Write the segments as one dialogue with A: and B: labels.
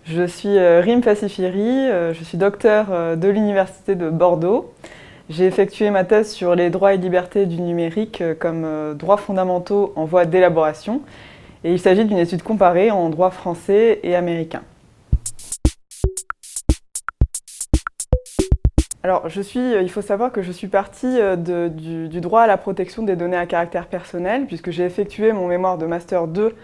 A: Je suis Rim Fassifiri, je suis docteur de l'Université de Bordeaux. J'ai effectué ma thèse sur les droits et libertés du numérique comme droits fondamentaux en voie d'élaboration. Et il s'agit d'une étude comparée en droit français et américain. Alors, il faut savoir que je suis partie du droit à la protection des données à caractère personnel, puisque j'ai effectué mon mémoire de Master 2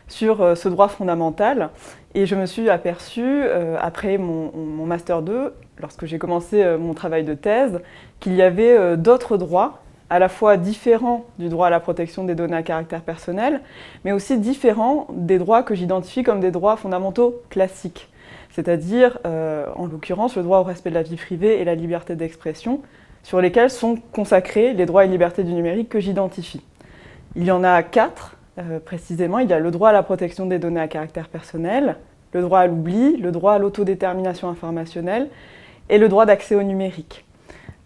A: sur ce droit fondamental. Et je me suis aperçue, après mon Master 2, lorsque j'ai commencé mon travail de thèse, qu'il y avait d'autres droits, à la fois différents du droit à la protection des données à caractère personnel, mais aussi différents des droits que j'identifie comme des droits fondamentaux classiques. C'est-à-dire, en l'occurrence, le droit au respect de la vie privée et la liberté d'expression, sur lesquels sont consacrés les droits et libertés du numérique que j'identifie. Il y en a 4, précisément. Il y a le droit à la protection des données à caractère personnel, le droit à l'oubli, le droit à l'autodétermination informationnelle et le droit d'accès au numérique.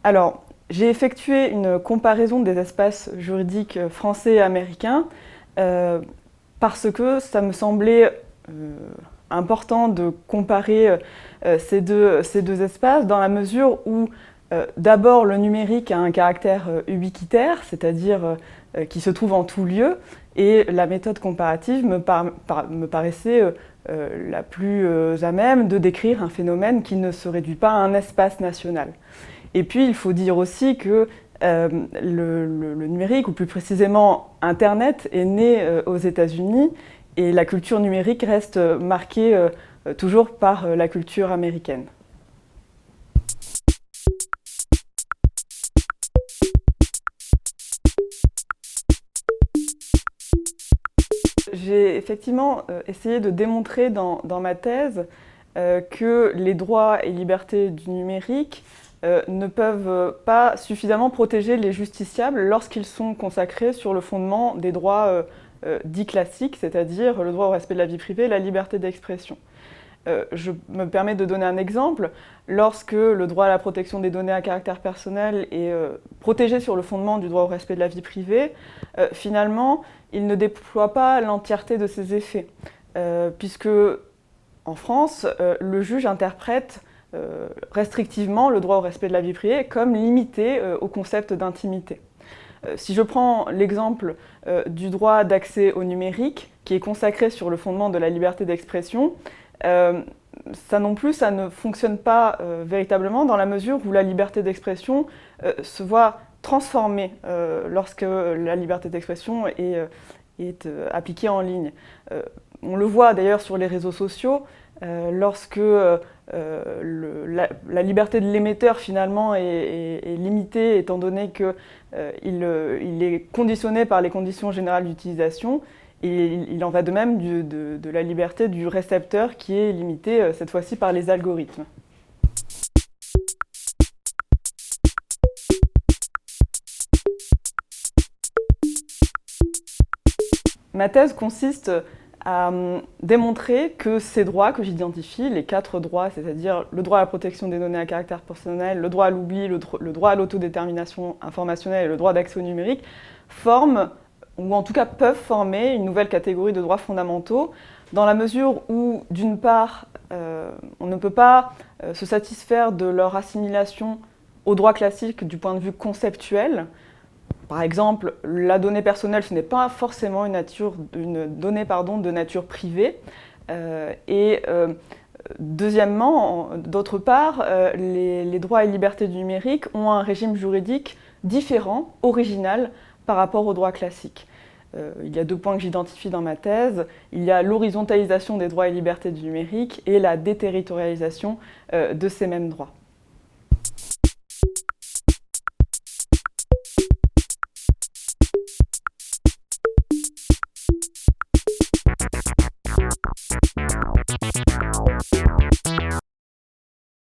A: Alors, j'ai effectué une comparaison des espaces juridiques français et américains parce que ça me semblait important de comparer ces deux espaces dans la mesure où d'abord le numérique a un caractère ubiquitaire, c'est-à-dire qui se trouve en tout lieu, et la méthode comparative me paraissait la plus à même de décrire un phénomène qui ne se réduit pas à un espace national. Et puis il faut dire aussi que le numérique, ou plus précisément Internet, est né aux États-Unis et la culture numérique reste marquée toujours par la culture américaine. J'ai effectivement essayé de démontrer dans ma thèse que les droits et libertés du numérique ne peuvent pas suffisamment protéger les justiciables lorsqu'ils sont consacrés sur le fondement des droits dits classiques, c'est-à-dire le droit au respect de la vie privée et la liberté d'expression. Je me permets de donner un exemple. Lorsque le droit à la protection des données à caractère personnel est protégé sur le fondement du droit au respect de la vie privée, finalement, il ne déploie pas l'entièreté de ses effets, puisque en France, le juge interprète restrictivement le droit au respect de la vie privée comme limité au concept d'intimité. Si je prends l'exemple du droit d'accès au numérique, qui est consacré sur le fondement de la liberté d'expression, ça non plus, ça ne fonctionne pas véritablement dans la mesure où la liberté d'expression se voit transformée lorsque la liberté d'expression est appliquée en ligne. On le voit d'ailleurs sur les réseaux sociaux, lorsque la liberté de l'émetteur finalement est limitée étant donné qu'il est conditionné par les conditions générales d'utilisation, et il en va de même de la liberté du récepteur qui est limitée cette fois-ci par les algorithmes. Ma thèse consiste à démontrer que ces droits que j'identifie, les 4 droits, c'est-à-dire le droit à la protection des données à caractère personnel, le droit à l'oubli, le droit à l'autodétermination informationnelle et le droit d'accès au numérique, forment, ou en tout cas peuvent former, une nouvelle catégorie de droits fondamentaux, dans la mesure où, d'une part, on ne peut pas se satisfaire de leur assimilation au droit classique du point de vue conceptuel. Par exemple, la donnée personnelle, ce n'est pas forcément une donnée de nature privée. Deuxièmement, d'autre part, les droits et libertés du numérique ont un régime juridique différent, original, par rapport au droit classique. Il y a 2 points que j'identifie dans ma thèse. Il y a l'horizontalisation des droits et libertés du numérique et la déterritorialisation de ces mêmes droits.